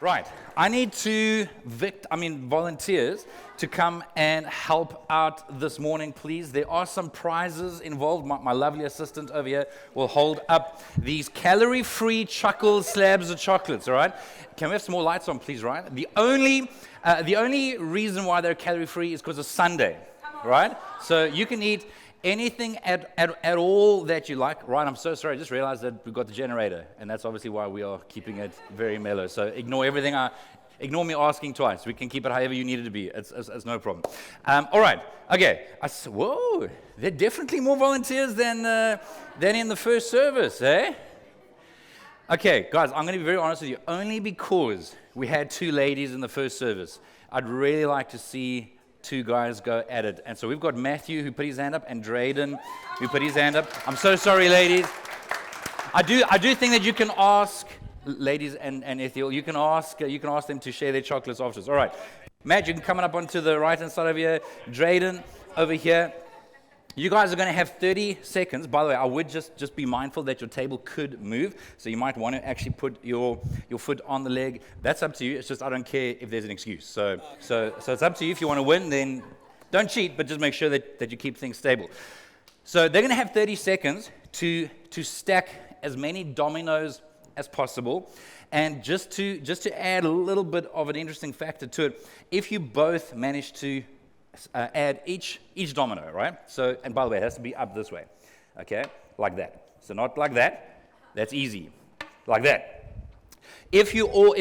Right, I need volunteers to come and help out this morning, please. There are some prizes involved. My lovely assistant over here will hold up these calorie-free chuckle slabs of chocolates, all right? Can we have some more lights on, please, Ryan? The only reason why they're calorie-free is because it's Sunday, right? So you can eat anything at all that you like. Right, I'm so sorry. I just realized that we've got the generator, and that's obviously why we are keeping it very mellow. So ignore everything. Ignore me asking twice. We can keep it however you need it to be. It's no problem. All right. Okay. Whoa, there are definitely more volunteers than in the first service, eh? Okay, guys, I'm going to be very honest with you. Only because we had two ladies in the first service, I'd really like to see two guys go at it. And so we've got Matthew, who put his hand up, and Drayden, who put his hand up. I'm so sorry, ladies. I do think that you can ask, ladies and Ethiel, you can ask them to share their chocolates after us. All right. Matt, you can come up onto the right-hand side over here. Drayden, over here. You guys are going to have 30 seconds. By the way, I would just be mindful that your table could move, so you might want to actually put your foot on the leg. That's up to you. It's just I don't care if there's an excuse. So it's up to you. If you want to win, then don't cheat, but just make sure that you keep things stable. So they're going to have 30 seconds to stack as many dominoes as possible. And just to add a little bit of an interesting factor to it, if you both manage to add each domino, right? So, and by the way, it has to be up this way, okay? Like that. So not like that. That's easy. Like that. If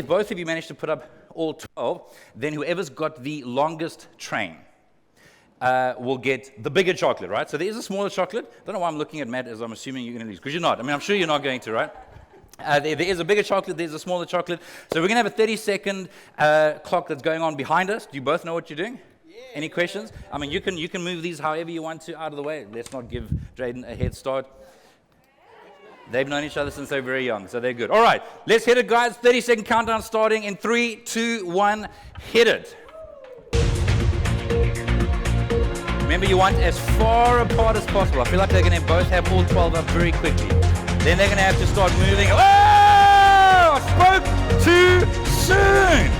both of you manage to put up all 12, then whoever's got the longest train will get the bigger chocolate, right? So there is a smaller chocolate. I don't know why I'm looking at Matt as I'm assuming you're going to lose, because you're not. I mean, I'm sure you're not going to, right? There is a bigger chocolate, there's a smaller chocolate. So we're going to have a 30-second clock that's going on behind us. Do you both know what you're doing? Any questions? I mean, you can move these however you want to out of the way. Let's not give Drayden a head start. They've known each other since they're very young, so they're good. All right, let's hit it, guys. 30-second countdown starting in 3, 2, 1. Hit it. Remember, you want as far apart as possible. I feel like they're going to both have all 12 up very quickly. Then they're going to have to start moving. Oh! I spoke too soon.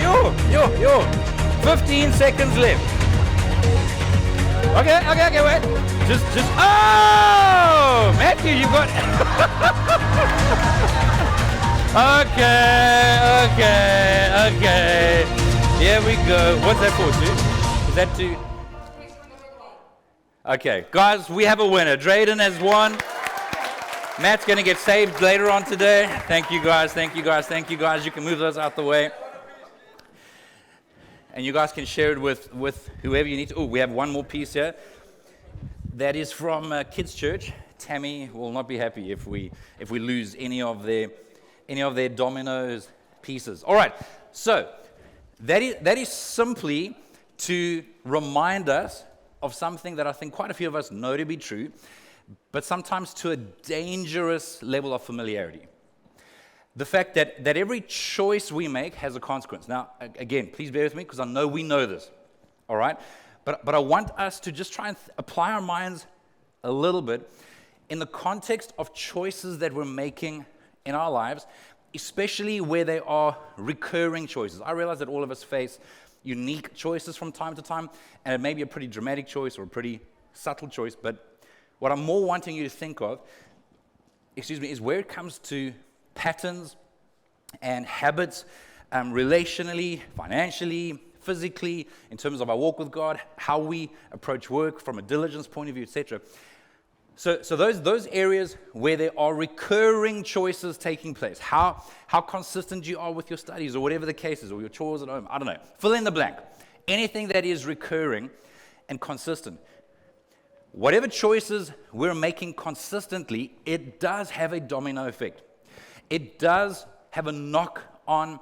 Yo. 15 seconds left. Okay, wait. Just, oh! Matthew, you got... Okay. Here we go. What's that for, Sue? Is that to... Okay, guys, we have a winner. Drayden has won. Matt's going to get saved later on today. Thank you, guys. You can move those out the way. And you guys can share it with whoever you need to. Oh, we have one more piece here. That is from Kids Church. Tammy will not be happy if we lose any of their dominoes pieces. All right. So that is simply to remind us of something that I think quite a few of us know to be true, but sometimes to a dangerous level of familiarity. The fact that every choice we make has a consequence. Now, again, please bear with me because I know we know this, all right? But I want us to just try and apply our minds a little bit in the context of choices that we're making in our lives, especially where they are recurring choices. I realize that all of us face unique choices from time to time, and it may be a pretty dramatic choice or a pretty subtle choice, but what I'm more wanting you to think of, is where it comes to patterns and habits, relationally, financially, physically, in terms of our walk with God, how we approach work from a diligence point of view, etc. So those areas where there are recurring choices taking place, how consistent you are with your studies or whatever the case is, or your chores at home, I don't know. Fill in the blank. Anything that is recurring and consistent. Whatever choices we're making consistently, it does have a domino effect. It does have a knock-on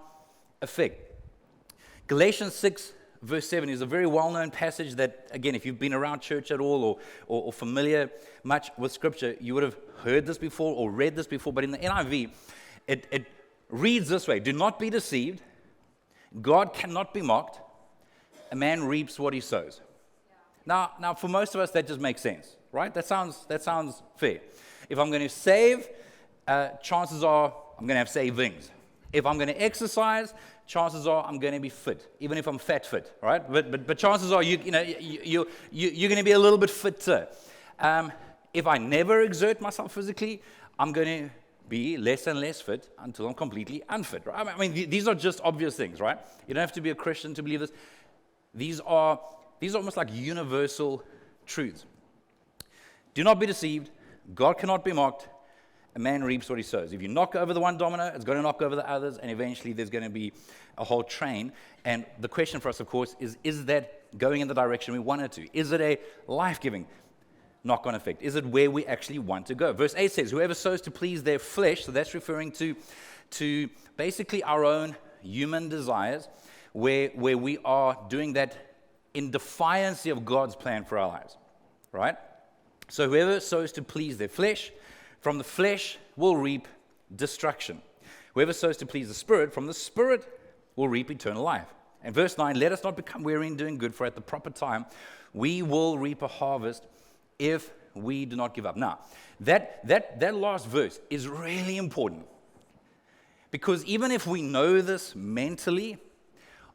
effect. Galatians 6, verse 7 is a very well-known passage that, again, if you've been around church at all or familiar much with Scripture, you would have heard this before or read this before. But in the NIV, it reads this way: do not be deceived. God cannot be mocked. A man reaps what he sows. Yeah. Now, for most of us, that just makes sense, right? That sounds fair. If I'm going to save, chances are I'm going to have savings. If I'm going to exercise, chances are I'm going to be fit, even if I'm fat fit, right? But chances are you're going to be a little bit fitter. If I never exert myself physically, I'm going to be less and less fit until I'm completely unfit, right? I mean, these are just obvious things, right? You don't have to be a Christian to believe this. These are almost like universal truths. Do not be deceived. God cannot be mocked. A man reaps what he sows. If you knock over the one domino, it's going to knock over the others, and eventually there's going to be a whole train. And the question for us, of course, is that going in the direction we want it to? Is it a life-giving knock-on effect? Is it where we actually want to go? Verse 8 says, whoever sows to please their flesh, so that's referring to basically our own human desires, where we are doing that in defiance of God's plan for our lives, right? So whoever sows to please their flesh, from the flesh will reap destruction. Whoever sows to please the Spirit, from the Spirit will reap eternal life. And verse 9, let us not become weary in doing good, for at the proper time we will reap a harvest if we do not give up. Now, that last verse is really important, because even if we know this mentally,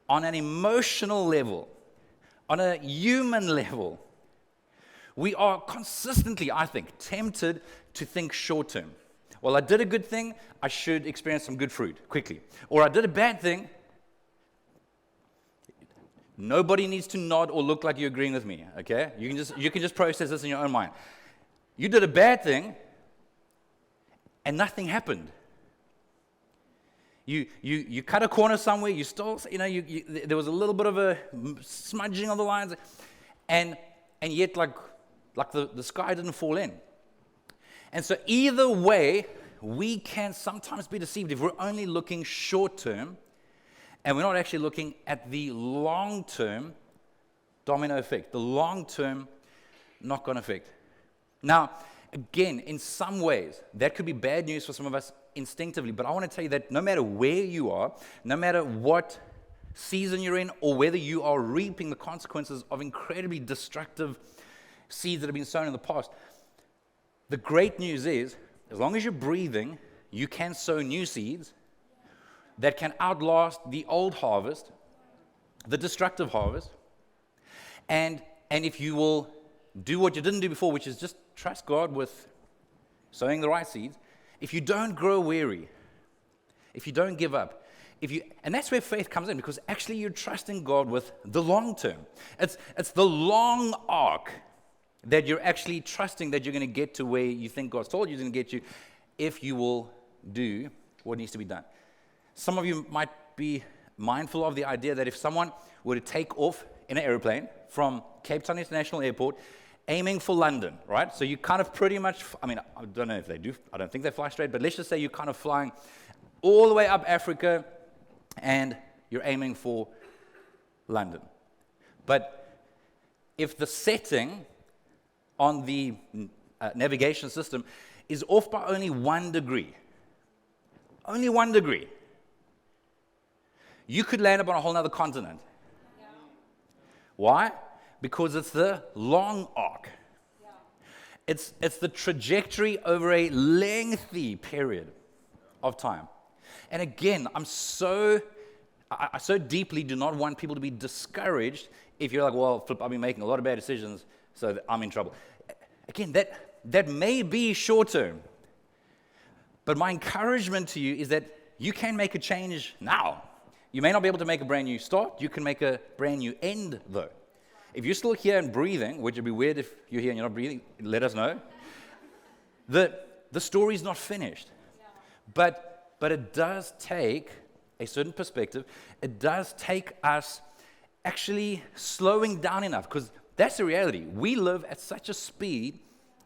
on an emotional level, on a human level, we are consistently, I think, tempted to think short term. Well, I did a good thing, I should experience some good fruit quickly. Or I did a bad thing. Nobody needs to nod or look like you're agreeing with me, okay? You can just process this in your own mind. You did a bad thing, and nothing happened. You cut a corner somewhere, you still, there was a little bit of a smudging of the lines, and yet like the sky didn't fall in. And so either way, we can sometimes be deceived if we're only looking short term, and we're not actually looking at the long-term domino effect, the long-term knock-on effect. Now, again, in some ways, that could be bad news for some of us instinctively, but I want to tell you that no matter where you are, no matter what season you're in, or whether you are reaping the consequences of incredibly destructive seeds that have been sown in the past, the great news is, as long as you're breathing, you can sow new seeds that can outlast the old harvest, the destructive harvest. And if you will do what you didn't do before, which is just trust God with sowing the right seeds, if you don't grow weary, if you don't give up, and that's where faith comes in, because actually you're trusting God with the long term. It's the long arc that you're actually trusting that you're going to get to where you think God's told you he's going to get you, if you will do what needs to be done. Some of you might be mindful of the idea that if someone were to take off in an airplane from Cape Town International Airport, aiming for London, right? So you kind of pretty much, I don't know if they do, I don't think they fly straight, but let's just say you're kind of flying all the way up Africa, and you're aiming for London. But if the setting on the navigation system is off by only 1 degree, you could land up on a whole other continent. Yeah. Why? Because it's the long arc. Yeah. It's the trajectory over a lengthy period of time. And again, I so deeply do not want people to be discouraged if you're like, well, Flip, I've been making a lot of bad decisions, so I'm in trouble. Again, that may be short term. But my encouragement to you is that you can make a change now. You may not be able to make a brand new start. You can make a brand new end, though. If you're still here and breathing, which would be weird if you're here and you're not breathing, let us know. The story's not finished. But it does take a certain perspective. It does take us actually slowing down enough, because that's the reality. We live at such a speed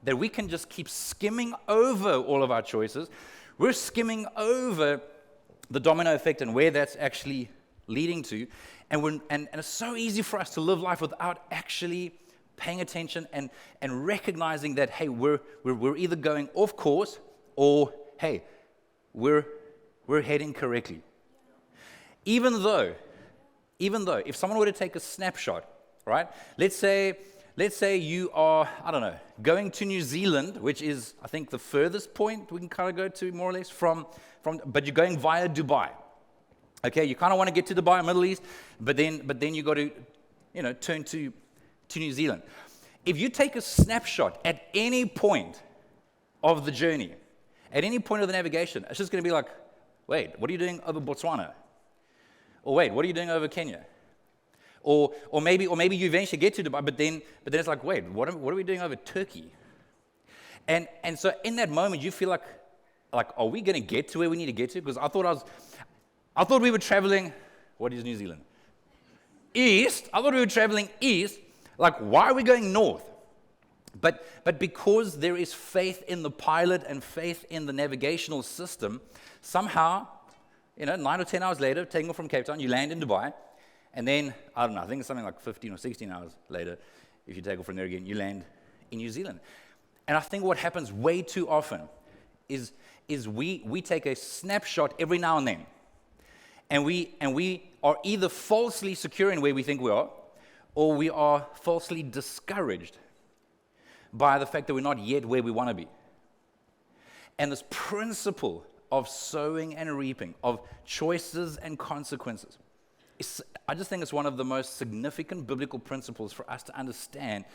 that we can just keep skimming over all of our choices. We're skimming over the domino effect and where that's actually leading to. And it's so easy for us to live life without actually paying attention and recognizing that, hey, we're either going off course, or, hey, we're heading correctly. Even though, if someone were to take a snapshot, right? Let's say you are, I don't know, going to New Zealand, which is, I think, the furthest point we can kind of go to, more or less, but you're going via Dubai, Okay, you kind of want to get to Dubai, Middle East, but then you got to, turn to New Zealand. If you take a snapshot at any point of the journey, at any point of the navigation, it's just going to be like, wait, what are you doing over Botswana? Or wait, what are you doing over Kenya? Or maybe you eventually get to Dubai, but then it's like, wait, what are we doing over Turkey? And so in that moment, you feel like, are we going to get to where we need to get to? Because I thought we were traveling. What is New Zealand? East. I thought we were traveling east. Like, why are we going north? But because there is faith in the pilot and faith in the navigational system, somehow, 9 or 10 hours later, taking off from Cape Town, you land in Dubai, and then, I don't know, I think it's something like 15 or 16 hours later, if you take off from there again, you land in New Zealand. And I think what happens way too often is we take a snapshot every now and then, and we are either falsely secure in where we think we are, or we are falsely discouraged by the fact that we're not yet where we want to be. And this principle of sowing and reaping, of choices and consequences, I just think it's one of the most significant biblical principles for us to understand.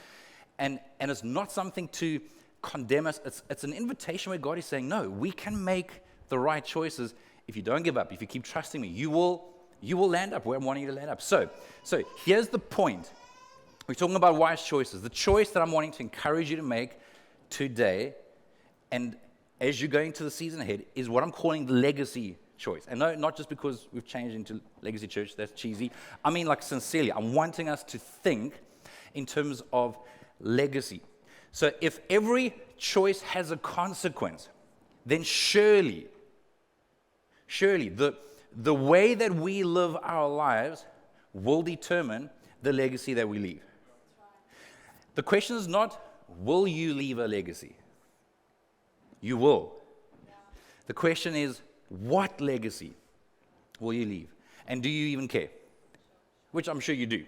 And it's not something to condemn us. It's an invitation where God is saying, no, we can make the right choices. If you don't give up, if you keep trusting me, you will land up where I'm wanting you to land up. So here's the point. We're talking about wise choices. The choice that I'm wanting to encourage you to make today, and as you're going to the season ahead, is what I'm calling the legacy choice. And no, not just because we've changed into Legacy Church, that's cheesy. I mean, like, sincerely, I'm wanting us to think in terms of legacy. So if every choice has a consequence, then surely the way that we live our lives will determine the legacy that we leave. The question is not, will you leave a legacy? You will. The question is, what legacy will you leave? And do you even care? Which I'm sure you do.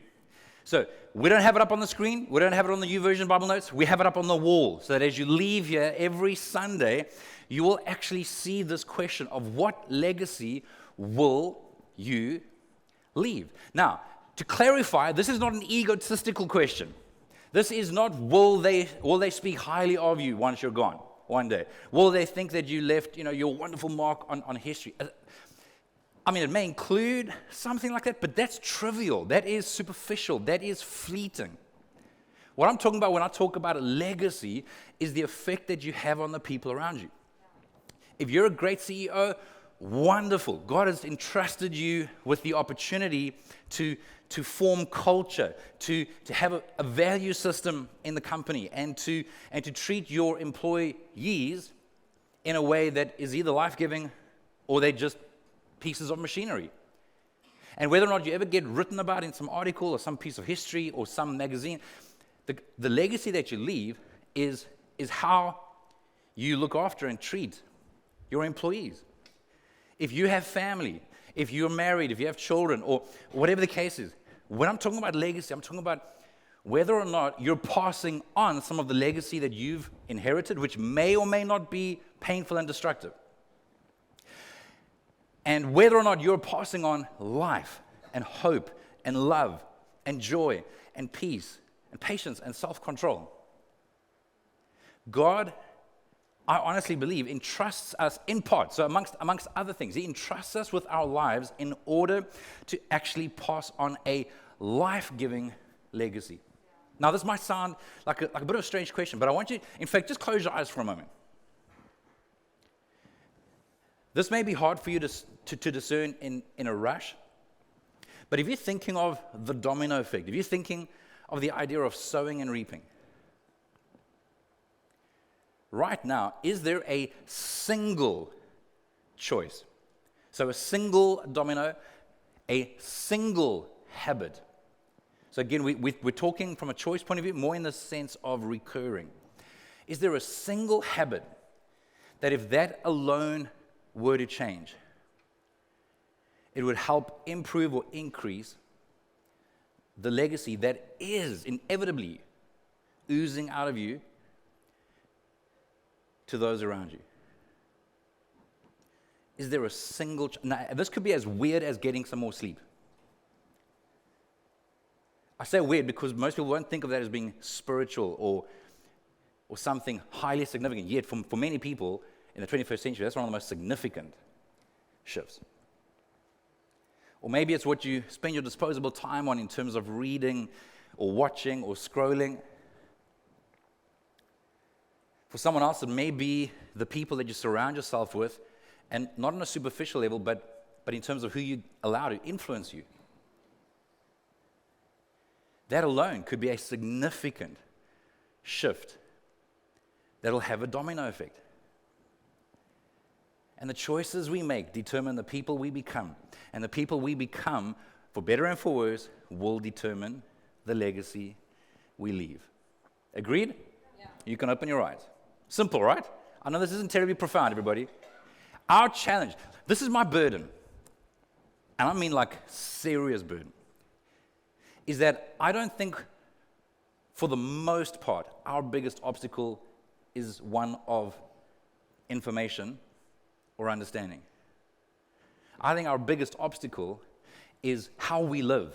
So we don't have it up on the screen. We don't have it on the YouVersion Bible Notes. We have it up on the wall so that as you leave here every Sunday, you will actually see this question of what legacy will you leave? Now, to clarify, this is not an egotistical question. This is not, will they speak highly of you once you're gone one day? Will they think that you left, your wonderful mark on history? I mean, it may include something like that, but that's trivial. That is superficial. That is fleeting. What I'm talking about when I talk about a legacy is the effect that you have on the people around you. If you're a great CEO, wonderful. God has entrusted you with the opportunity to form culture, to have a value system in the company, and to treat your employees in a way that is either life-giving or they're just pieces of machinery. And whether or not you ever get written about in some article or some piece of history or some magazine, the legacy that you leave is how you look after and treat your employees. If you have family, if you're married, if you have children, or whatever the case is, when I'm talking about legacy, I'm talking about whether or not you're passing on some of the legacy that you've inherited, which may or may not be painful and destructive. And whether or not you're passing on life and hope and love and joy and peace and patience and self-control. God, I honestly believe, entrusts us in part. So amongst other things, He entrusts us with our lives in order to actually pass on a life-giving legacy. Now, this might sound like a bit of a strange question, but I want you, in fact, just close your eyes for a moment. This may be hard for you to discern in a rush, but if you're thinking of the domino effect, if you're thinking of the idea of sowing and reaping, right now, is there a single choice? So a single domino, a single habit. So again, we're talking from a choice point of view, more in the sense of recurring. Is there a single habit that if that alone were to change, it would help improve or increase the legacy that is inevitably oozing out of you to those around you? is there a single... Now, this could be as weird as getting some more sleep. I say weird because most people won't think of that as being spiritual or something highly significant. Yet, for many people in the 21st century, that's one of the most significant shifts. Or maybe it's what you spend your disposable time on in terms of reading or watching or scrolling. For someone else, it may be the people that you surround yourself with, and not on a superficial level, but in terms of who you allow to influence you. That alone could be a significant shift that'll have a domino effect. And the choices we make determine the people we become. And the people we become, for better and for worse, will determine the legacy we leave. Agreed? Yeah. You can open your eyes. Simple, right? I know this isn't terribly profound, everybody. Our challenge, this is my burden, and I mean like serious burden, is that I don't think, for the most part, our biggest obstacle is one of information or understanding. I think our biggest obstacle is how we live.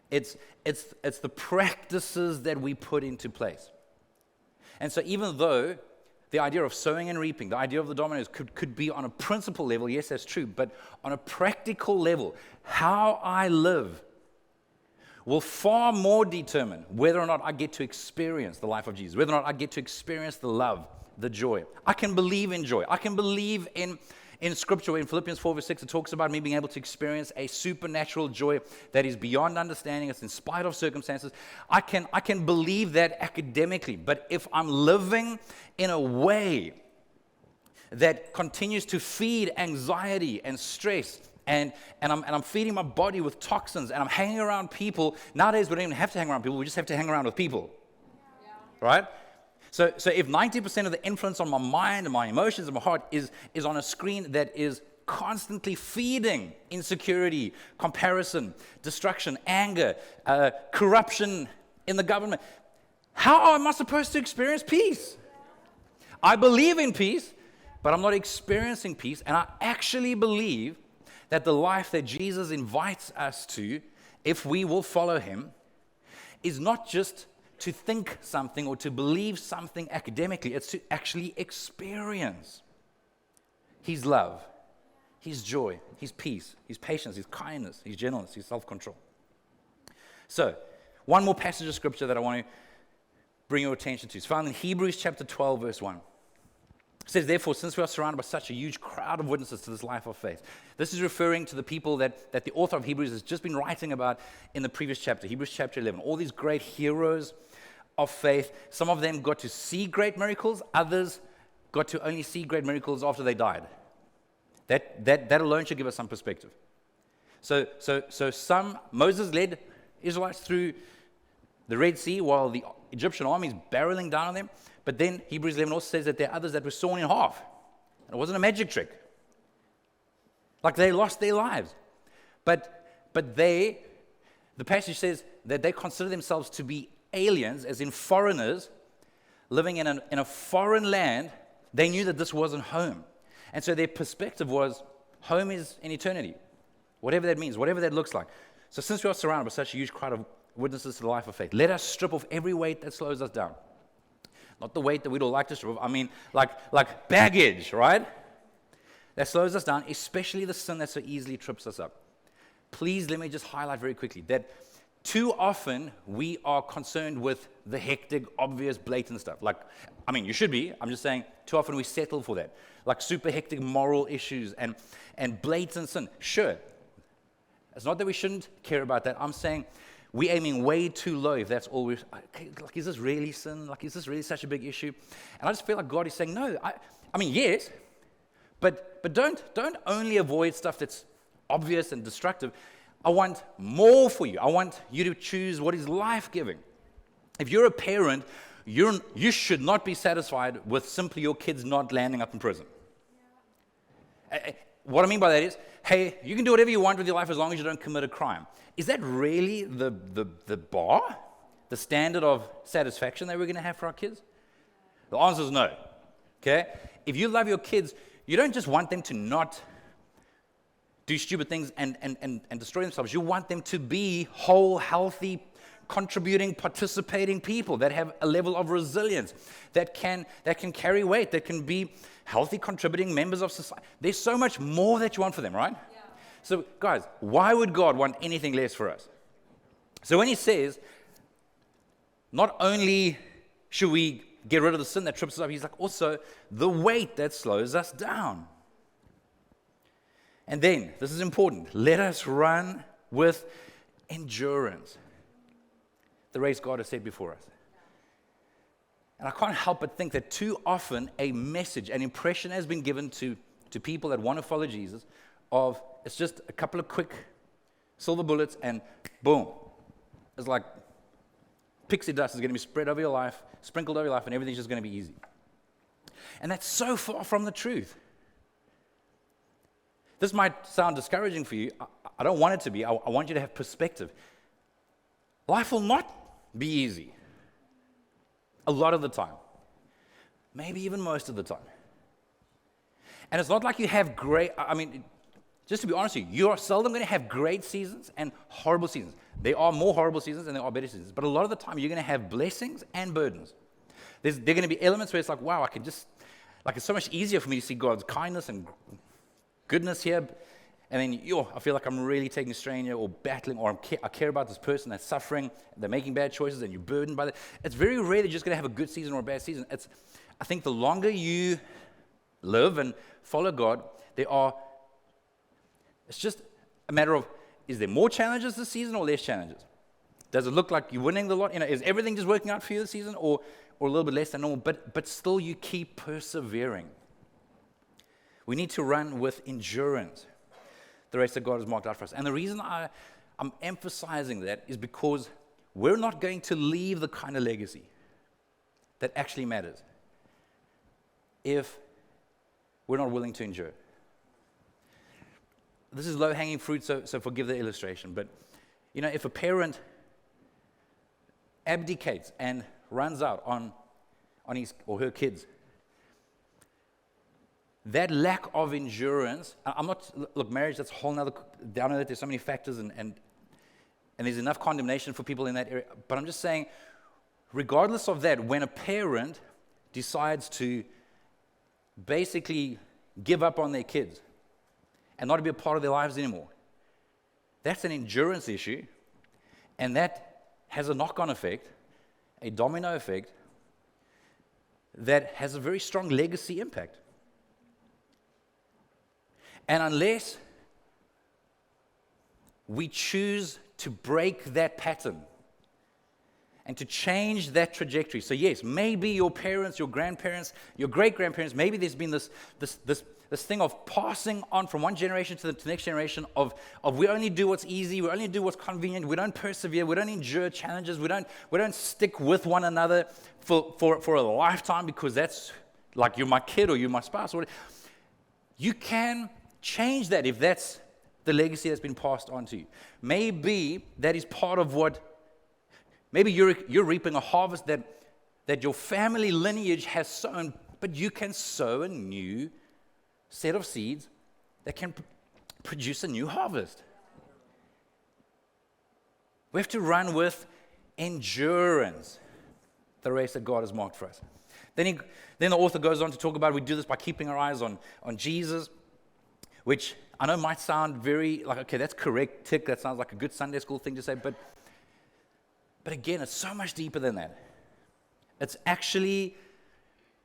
It's the practices that we put into place. And so even though the idea of sowing and reaping, the idea of the dominoes could be on a principle level, yes, that's true, but on a practical level, how I live will far more determine whether or not I get to experience the life of Jesus, whether or not I get to experience the love, the joy. I can believe in joy. I can believe in Scripture. In Philippians 4 verse 6, it talks about me being able to experience a supernatural joy that is beyond understanding. It's in spite of circumstances. I can believe that academically, but if I'm living in a way that continues to feed anxiety and stress, and I'm feeding my body with toxins, and I'm hanging around people. Nowadays, we don't even have to hang around people. We just have to hang around with people. Yeah. Right? So if 90% of the influence on my mind and my emotions and my heart is on a screen that is constantly feeding insecurity, comparison, destruction, anger, corruption in the government, how am I supposed to experience peace? I believe in peace, but I'm not experiencing peace, and I actually believe that the life that Jesus invites us to, if we will follow him, is not just to think something or to believe something academically. It's to actually experience his love, his joy, his peace, his patience, his kindness, his gentleness, his self-control. So, one more passage of scripture that I want to bring your attention to. It's found in Hebrews chapter 12, verse 1. It says, therefore, since we are surrounded by such a huge crowd of witnesses to this life of faith. This is referring to the people that the author of Hebrews has just been writing about in the previous chapter, Hebrews chapter 11. All these great heroes of faith. Some of them got to see great miracles. Others got to only see great miracles after they died. That alone should give us some perspective. So Moses led Israelites through the Red Sea while the Egyptian army is barreling down on them. But then Hebrews 11 also says that there are others that were sawn in half. And it wasn't a magic trick. Like they lost their lives. But the passage says that they consider themselves to be aliens, as in foreigners, living in a foreign land. They knew that this wasn't home. And so their perspective was, home is in eternity. Whatever that means, whatever that looks like. So since we are surrounded by such a huge crowd of witnesses to the life of faith, let us strip off every weight that slows us down. Not the weight that we'd all like to strip off. I mean, like baggage, right? That slows us down, especially the sin that so easily trips us up. Please let me just highlight very quickly that too often we are concerned with the hectic, obvious, blatant stuff. You should be. I'm just saying, too often we settle for that. Like super hectic moral issues and blatant sin. Sure. It's not that we shouldn't care about that. I'm saying we're aiming way too low if that's all we're... is this really sin? Is this really such a big issue? And I just feel like God is saying, no, yes, but don't only avoid stuff that's obvious and destructive. I want more for you. I want you to choose what is life-giving. If you're a parent, you should not be satisfied with simply your kids not landing up in prison. What I mean by that is, hey, you can do whatever you want with your life as long as you don't commit a crime. Is that really the bar, the standard of satisfaction that we're going to have for our kids? The answer is no. Okay? If you love your kids, you don't just want them to not do stupid things and destroy themselves. You want them to be whole, healthy, contributing, participating people that have a level of resilience, that can carry weight, that can be healthy, contributing members of society. There's so much more that you want for them, right? Yeah. So, guys, why would God want anything less for us? So when he says, not only should we get rid of the sin that trips us up, he's like, also the weight that slows us down. And then, this is important, let us run with endurance the race God has set before us. And I can't help but think that too often a message, an impression has been given to people that want to follow Jesus of it's just a couple of quick silver bullets and boom. It's like pixie dust is going to be spread over your life, sprinkled over your life, and everything's just going to be easy. And that's so far from the truth. This might sound discouraging for you. I don't want it to be. I want you to have perspective. Life will not be easy. A lot of the time. Maybe even most of the time. And it's not like you have just to be honest with you, you are seldom going to have great seasons and horrible seasons. There are more horrible seasons and there are better seasons. But a lot of the time, you're going to have blessings and burdens. There are going to be elements where it's like, wow, it's so much easier for me to see God's kindness and goodness here. And then, I feel like I'm really taking a strain here or battling, or I care about this person that's suffering, they're making bad choices, and you're burdened by that. It's very rare that you're just going to have a good season or a bad season. I think the longer you live and follow God, it's just a matter of, is there more challenges this season or less challenges? Does it look like you're winning the lot? Is everything just working out for you this season, or a little bit less than normal? But still, you keep persevering. We need to run with endurance the race that God has marked out for us. And the reason I'm emphasizing that is because we're not going to leave the kind of legacy that actually matters if we're not willing to endure. This is low-hanging fruit, so forgive the illustration. But, if a parent abdicates and runs out on his or her kids, that lack of endurance, marriage, that's a whole nother, I know that there's so many factors and there's enough condemnation for people in that area, but I'm just saying, regardless of that, when a parent decides to basically give up on their kids and not to be a part of their lives anymore, that's an endurance issue, and that has a knock-on effect, a domino effect, that has a very strong legacy impact. And unless we choose to break that pattern and to change that trajectory. So yes, maybe your parents, your grandparents, your great-grandparents, maybe there's been this thing of passing on from one generation to the next generation of we only do what's easy, we only do what's convenient, we don't persevere, we don't endure challenges, we don't stick with one another for a lifetime because that's like you're my kid or you're my spouse. Or whatever. You can change that if that's the legacy that's been passed on to you. Maybe that is part of maybe you're reaping a harvest that your family lineage has sown, but you can sow a new set of seeds that can produce a new harvest. We have to run with endurance the race that God has marked for us. Then the author goes on to talk about we do this by keeping our eyes on Jesus, which I know might sound very like, okay, that's correct, tick, that sounds like a good Sunday school thing to say, but again, it's so much deeper than that. It's actually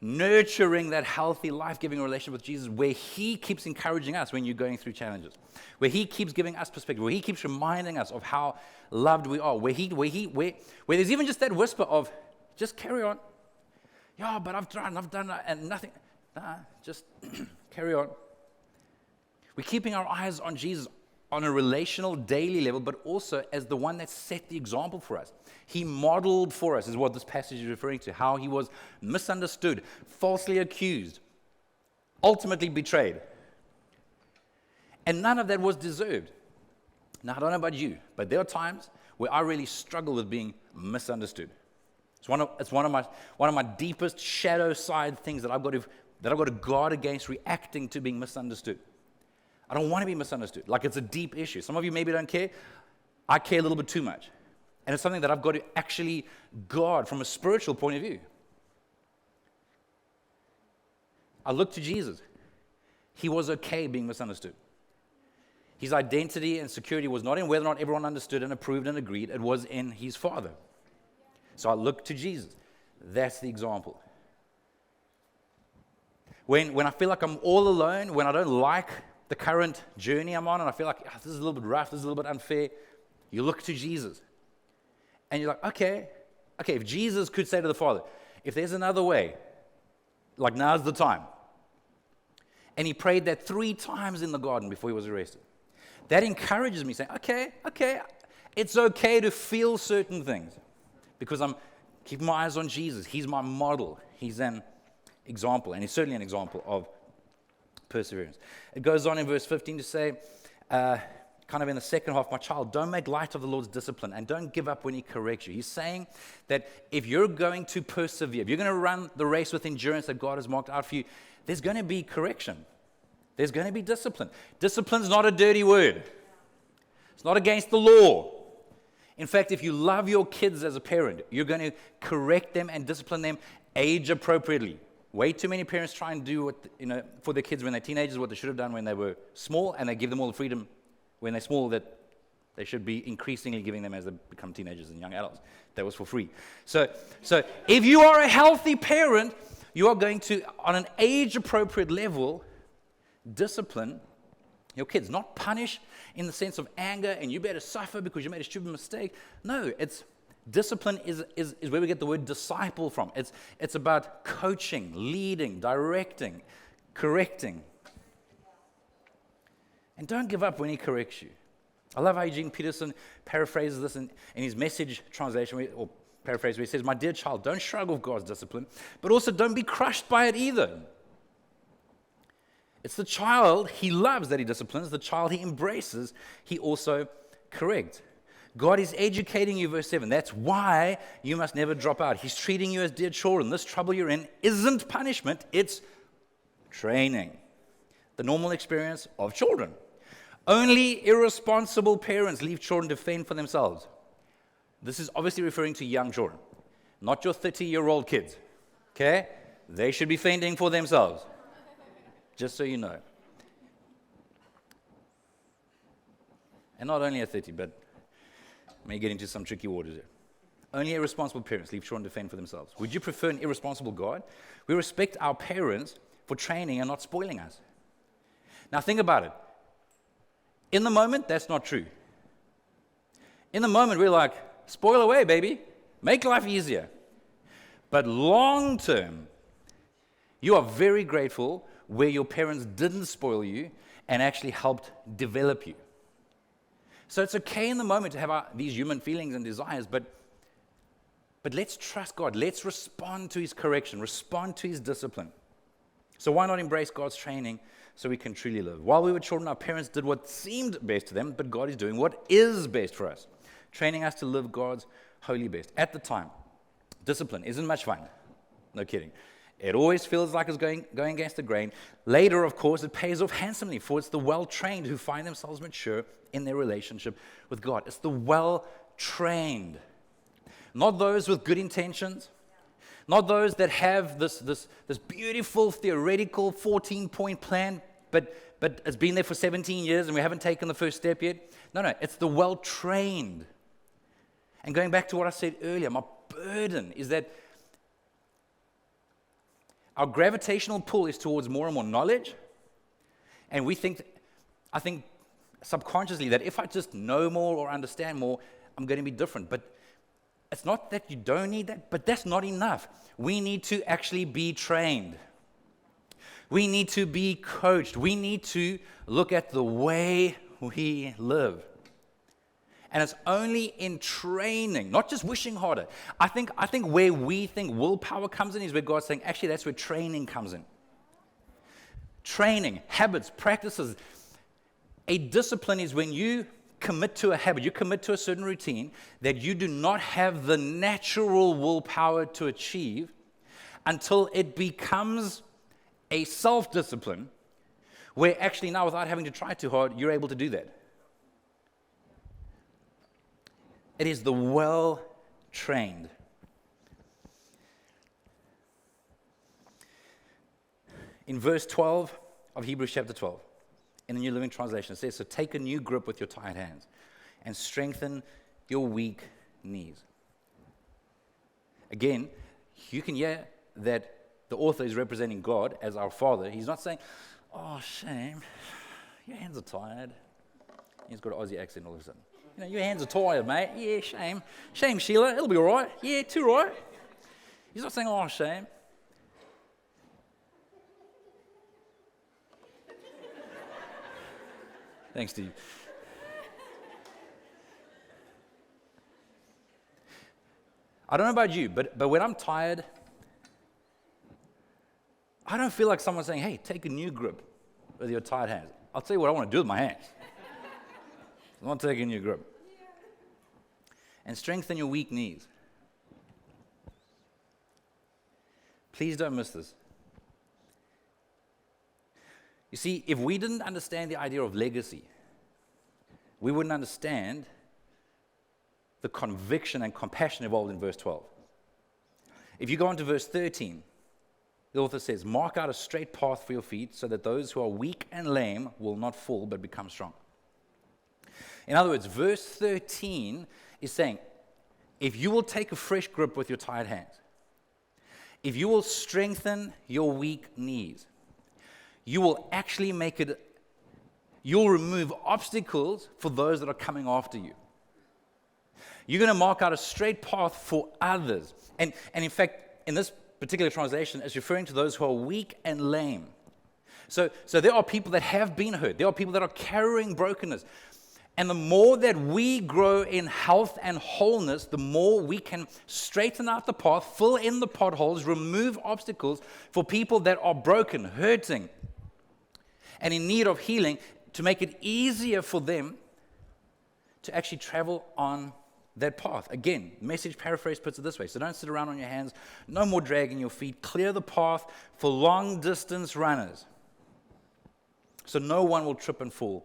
nurturing that healthy, life-giving relationship with Jesus where he keeps encouraging us when you're going through challenges, where he keeps giving us perspective, where he keeps reminding us of how loved we are, where there's even just that whisper of, just carry on. Yeah, but I've tried and I've done and nothing. Just carry on. We're keeping our eyes on Jesus on a relational daily level, but also as the one that set the example for us. He modeled for us, is what this passage is referring to, how he was misunderstood, falsely accused, ultimately betrayed. And none of that was deserved. Now, I don't know about you, but there are times where I really struggle with being misunderstood. It's one of my deepest shadow side things that I've got to that I've got to guard against reacting to being misunderstood. I don't want to be misunderstood. Like, it's a deep issue. Some of you maybe don't care. I care a little bit too much. And it's something that I've got to actually guard from a spiritual point of view. I look to Jesus. He was okay being misunderstood. His identity and security was not in whether or not everyone understood and approved and agreed. It was in his Father. So I look to Jesus. That's the example. When I feel like I'm all alone, when I don't like the current journey I'm on, and I feel like this is a little bit rough, this is a little bit unfair, you look to Jesus. And you're like, okay, if Jesus could say to the Father, if there's another way, like now's the time. And he prayed that 3 times in the garden before he was arrested. That encourages me, saying, okay, it's okay to feel certain things because I'm keeping my eyes on Jesus. He's my model. He's an example, and he's certainly an example of perseverance. It goes on in verse 15 to say, kind of in the second half, my child, don't make light of the Lord's discipline and don't give up when he corrects you. He's saying that if you're going to persevere, if you're going to run the race with endurance that God has marked out for you, there's going to be correction. There's going to be discipline. Discipline's not a dirty word. It's not against the law. In fact, if you love your kids as a parent, you're going to correct them and discipline them age appropriately. Way too many parents try and do what, for their kids when they're teenagers, what they should have done when they were small, and they give them all the freedom when they're small that they should be increasingly giving them as they become teenagers and young adults. That was for free. So if you are a healthy parent, you are going to, on an age-appropriate level, discipline your kids. Not punish in the sense of anger and you better suffer because you made a stupid mistake. No, it's discipline is where we get the word disciple from. It's about coaching, leading, directing, correcting. And don't give up when he corrects you. I love how Eugene Peterson paraphrases this in his Message translation, or paraphrase, where he says, my dear child, don't shrug off God's discipline, but also don't be crushed by it either. It's the child he loves that he disciplines, the child he embraces, he also corrects. God is educating you, verse 7. That's why you must never drop out. He's treating you as dear children. This trouble you're in isn't punishment, it's training. The normal experience of children. Only irresponsible parents leave children to fend for themselves. This is obviously referring to young children, not your 30-year-old kids. Okay? They should be fending for themselves. Just so you know. And not only at 30, but I may get into some tricky waters here. Only irresponsible parents leave children to fend for themselves. Would you prefer an irresponsible God? We respect our parents for training and not spoiling us. Now think about it. In the moment, that's not true. In the moment, we're like, spoil away, baby. Make life easier. But long term, you are very grateful where your parents didn't spoil you and actually helped develop you. So it's okay in the moment to have these human feelings and desires, but let's trust God. Let's respond to his correction, respond to his discipline. So why not embrace God's training so we can truly live? While we were children, our parents did what seemed best to them, but God is doing what is best for us, training us to live God's holy best. At the time, discipline isn't much fun. No kidding. It always feels like it's going against the grain. Later, of course, it pays off handsomely, for it's the well-trained who find themselves mature in their relationship with God. It's the well-trained, not those with good intentions, not those that have this beautiful theoretical 14-point plan, but it's been there for 17 years and we haven't taken the first step yet. No, it's the well-trained. And going back to what I said earlier, my burden is that our gravitational pull is towards more and more knowledge, and I think subconsciously that if I just know more or understand more, I'm going to be different. But it's not that you don't need that, but that's not enough. We need to actually be trained. We need to be coached. We need to look at the way we live. And it's only in training, not just wishing harder. I think where we think willpower comes in is where God's saying, actually, that's where training comes in. Training, habits, practices. A discipline is when you commit to a habit, you commit to a certain routine that you do not have the natural willpower to achieve until it becomes a self-discipline where actually now, without having to try too hard, you're able to do that. It is the well-trained. In verse 12 of Hebrews chapter 12, in the New Living Translation, it says, so take a new grip with your tired hands and strengthen your weak knees. Again, you can hear that the author is representing God as our Father. He's not saying, oh, shame, your hands are tired. He's got an Aussie accent all of a sudden. You know, your hands are tired, mate. Yeah, shame. Shame, Sheila. It'll be all right. Yeah, too right. He's not saying, oh, shame. Thanks, Steve. I don't know about you, but when I'm tired, I don't feel like someone's saying, hey, take a new grip with your tired hands. I'll tell you what I want to do with my hands. I want to take a new grip. And strengthen your weak knees. Please don't miss this. You see, if we didn't understand the idea of legacy, we wouldn't understand the conviction and compassion involved in verse 12. If you go on to verse 13, the author says, mark out a straight path for your feet so that those who are weak and lame will not fall but become strong. In other words, verse 13 is saying, if you will take a fresh grip with your tired hands, if you will strengthen your weak knees, you will actually you'll remove obstacles for those that are coming after you. You're going to mark out a straight path for others. And in fact, in this particular translation, it's referring to those who are weak and lame. So there are people that have been hurt. There are people that are carrying brokenness. And the more that we grow in health and wholeness, the more we can straighten out the path, fill in the potholes, remove obstacles for people that are broken, hurting, and in need of healing, to make it easier for them to actually travel on that path. Again, Message paraphrase puts it this way. So don't sit around on your hands. No more dragging your feet. Clear the path for long distance runners, so no one will trip and fall.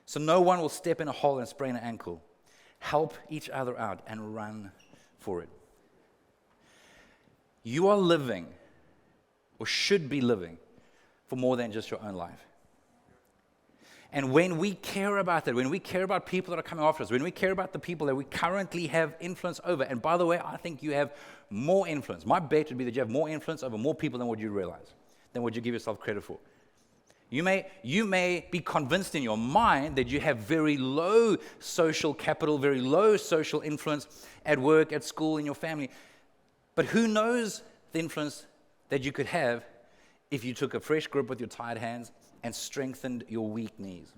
So no one will step in a hole and sprain an ankle. Help each other out and run for it. You are living, or should be living, for more than just your own life. And when we care about that, when we care about people that are coming after us, when we care about the people that we currently have influence over, and by the way, I think you have more influence. My bet would be that you have more influence over more people than what you realize, than what you give yourself credit for. You may be convinced in your mind that you have very low social capital, very low social influence at work, at school, in your family. But who knows the influence that you could have if you took a fresh grip with your tired hands and strengthened your weak knees.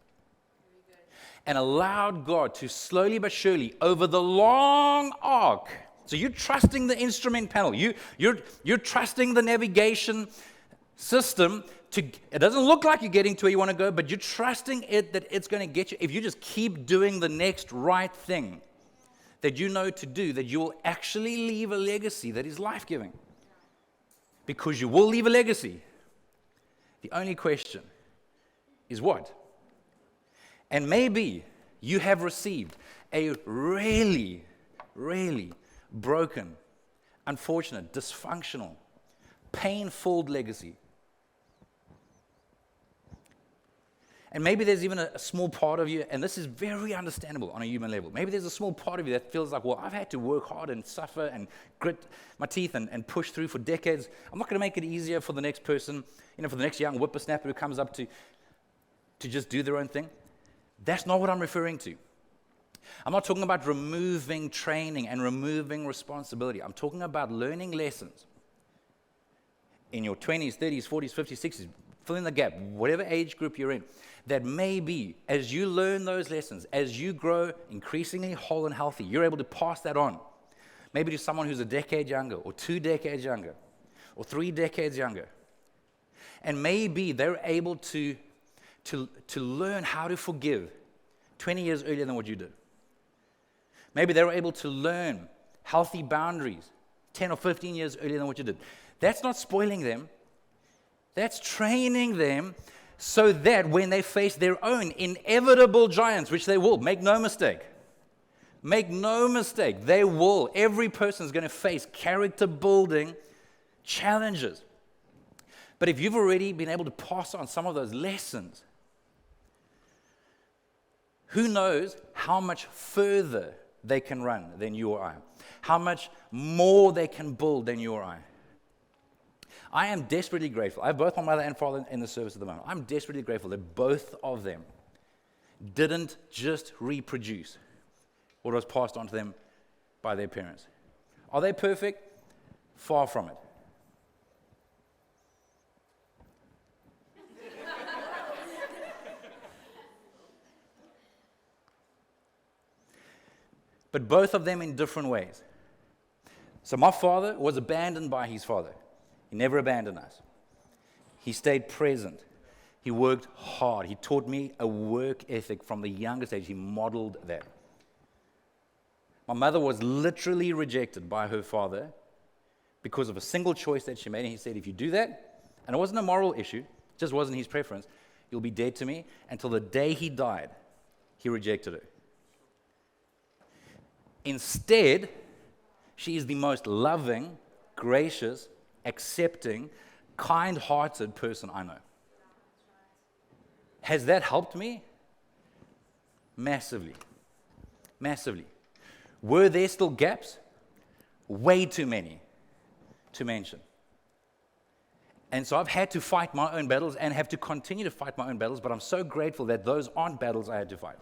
And allowed God to slowly but surely, over the long arc, so you're trusting the instrument panel, you're trusting the navigation system. It doesn't look like you're getting to where you want to go, but you're trusting it that it's going to get you. If you just keep doing the next right thing that you know to do, that you will actually leave a legacy that is life-giving. Because you will leave a legacy. The only question is what? And maybe you have received a really, really broken, unfortunate, dysfunctional, pain-filled legacy. And maybe there's even a small part of you, and this is very understandable on a human level. Maybe there's a small part of you that feels like, well, I've had to work hard and suffer and grit my teeth and push through for decades. I'm not going to make it easier for the next person, for the next young whippersnapper who comes up to just do their own thing. That's not what I'm referring to. I'm not talking about removing training and removing responsibility. I'm talking about learning lessons in your 20s, 30s, 40s, 50s, 60s, fill in the gap, whatever age group you're in, that maybe as you learn those lessons, as you grow increasingly whole and healthy, you're able to pass that on. Maybe to someone who's a decade younger, or 2 decades younger, or 3 decades younger. And maybe they're able to learn how to forgive 20 years earlier than what you did. Maybe they were able to learn healthy boundaries 10 or 15 years earlier than what you did. That's not spoiling them. That's training them so that when they face their own inevitable giants, which they will, make no mistake, they will. Every person is going to face character building challenges. But if you've already been able to pass on some of those lessons, who knows how much further they can run than you or I, how much more they can build than you or I. I am desperately grateful. I have both my mother and father in the service at the moment. I'm desperately grateful that both of them didn't just reproduce what was passed on to them by their parents. Are they perfect? Far from it. But both of them in different ways. So my father was abandoned by his father. He never abandoned us. He stayed present. He worked hard. He taught me a work ethic from the youngest age. He modeled that. My mother was literally rejected by her father because of a single choice that she made. And he said, if you do that, and it wasn't a moral issue, it just wasn't his preference, you'll be dead to me. Until the day he died, he rejected her. Instead, she is the most loving, gracious, accepting, kind-hearted person I know. Has that helped me? Massively. Massively. Were there still gaps? Way too many to mention. And so I've had to fight my own battles and have to continue to fight my own battles, but I'm so grateful that those aren't battles I had to fight.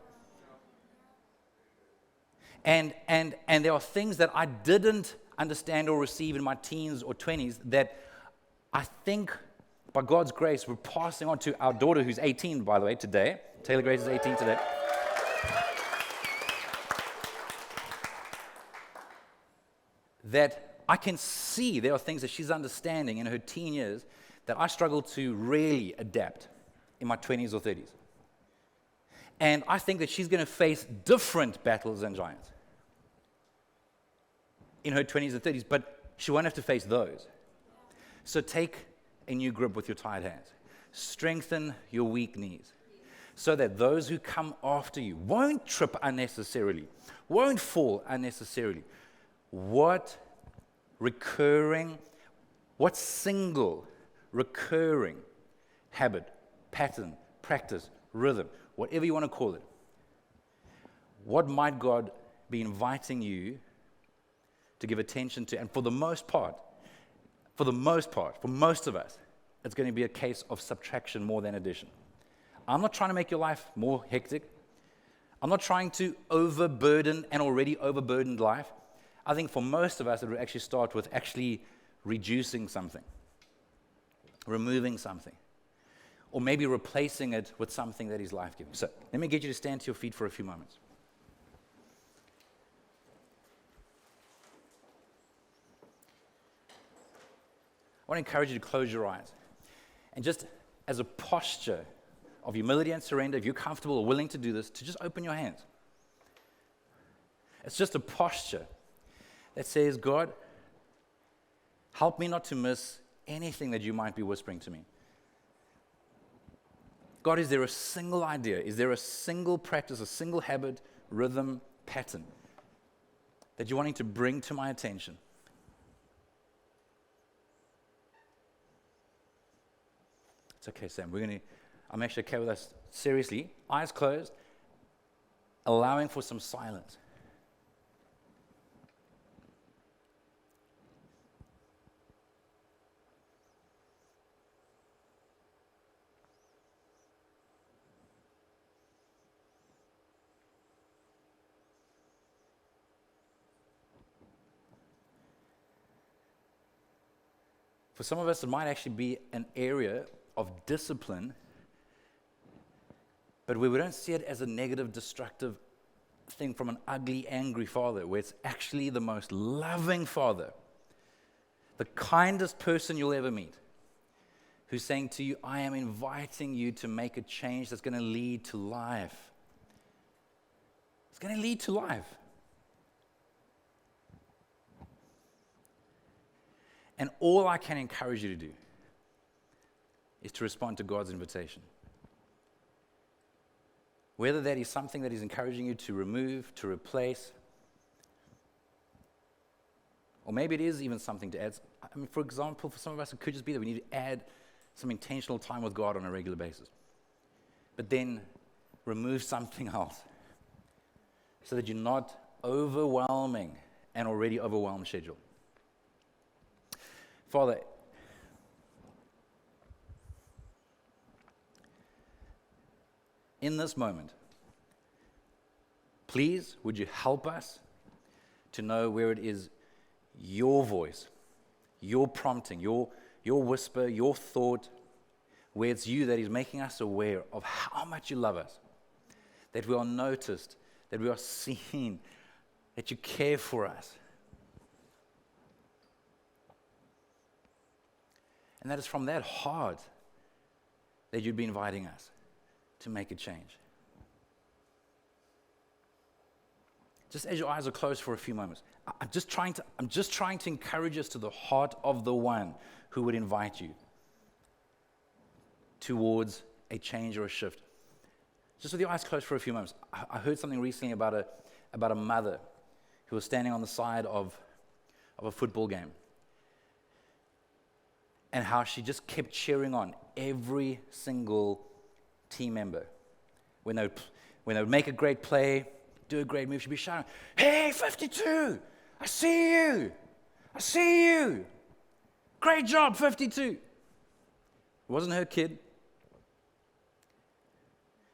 And there are things that I didn't understand or receive in my teens or 20s that I think, by God's grace, we're passing on to our daughter, who's 18, by the way, today. Taylor Grace is 18 today. That I can see there are things that she's understanding in her teen years that I struggle to really adapt in my 20s or 30s. And I think that she's going to face different battles and giants in her 20s and 30s, but she won't have to face those. So take a new grip with your tired hands. Strengthen your weak knees so that those who come after you won't trip unnecessarily, won't fall unnecessarily. What single recurring habit, pattern, practice, rhythm, whatever you want to call it, what might God be inviting you to give attention to? And for most of us, it's going to be a case of subtraction more than addition. I'm not trying to make your life more hectic. I'm not trying to overburden an already overburdened life. I think for most of us, it would actually start with actually reducing something, removing something, or maybe replacing it with something that is life-giving. So let me get you to stand to your feet for a few moments. I want to encourage you to close your eyes. And just as a posture of humility and surrender, if you're comfortable or willing to do this, to just open your hands. It's just a posture that says, God, help me not to miss anything that you might be whispering to me. God, is there a single idea? Is there a single practice, a single habit, rhythm, pattern that you're wanting to bring to my attention? It's okay, Sam. I'm actually okay with us. Seriously, eyes closed, allowing for some silence. For some of us, it might actually be an area of discipline, but where we don't see it as a negative, destructive thing from an ugly, angry father, where it's actually the most loving father, the kindest person you'll ever meet, who's saying to you, I am inviting you to make a change that's going to lead to life. It's going to lead to life. And all I can encourage you to do is to respond to God's invitation. Whether that is something that He's encouraging you to remove, to replace, or maybe it is even something to add. I mean, for example, for some of us, it could just be that we need to add some intentional time with God on a regular basis. But then remove something else so that you're not overwhelming an already overwhelmed schedule. Father, in this moment, please, would you help us to know where it is your voice, your prompting, your whisper, your thought, where it's you that is making us aware of how much you love us, that we are noticed, that we are seen, that you care for us. And that is from that heart that you'd be inviting us to make a change. Just as your eyes are closed for a few moments, I'm just trying to encourage us to the heart of the one who would invite you towards a change or a shift. Just with your eyes closed for a few moments. I heard something recently about a mother who was standing on the side of a football game, and how she just kept cheering on every single team member. When they would make a great play, do a great move, she'd be shouting, "Hey, 52, I see you, I see you. Great job, 52. It wasn't her kid.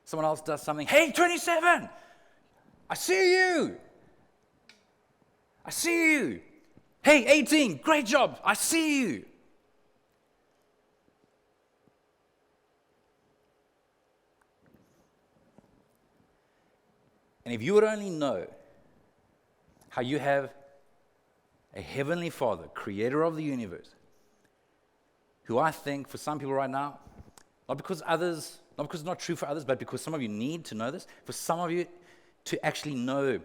Someone else does something, "Hey, 27, I see you. I see you. Hey, 18, great job, I see you." And if you would only know how you have a heavenly Father, creator of the universe, who I think for some people right now, not because it's not true for others, but because some of you need to know this, for some of you to actually know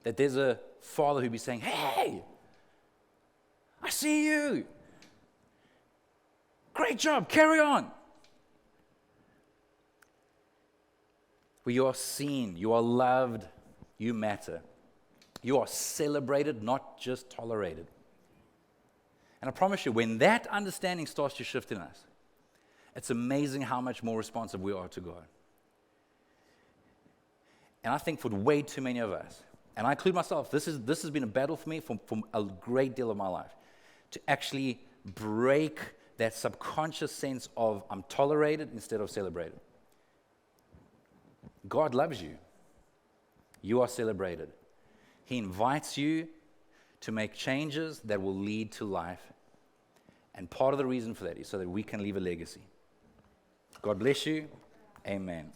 that there's a Father who'd be saying, "Hey, I see you. Great job, carry on." Where you are seen, you are loved, you matter. You are celebrated, not just tolerated. And I promise you, when that understanding starts to shift in us, it's amazing how much more responsive we are to God. And I think for way too many of us, and I include myself, this has been a battle for me for a great deal of my life, to actually break that subconscious sense of I'm tolerated instead of celebrated. God loves you. You are celebrated. He invites you to make changes that will lead to life. And part of the reason for that is so that we can leave a legacy. God bless you. Amen.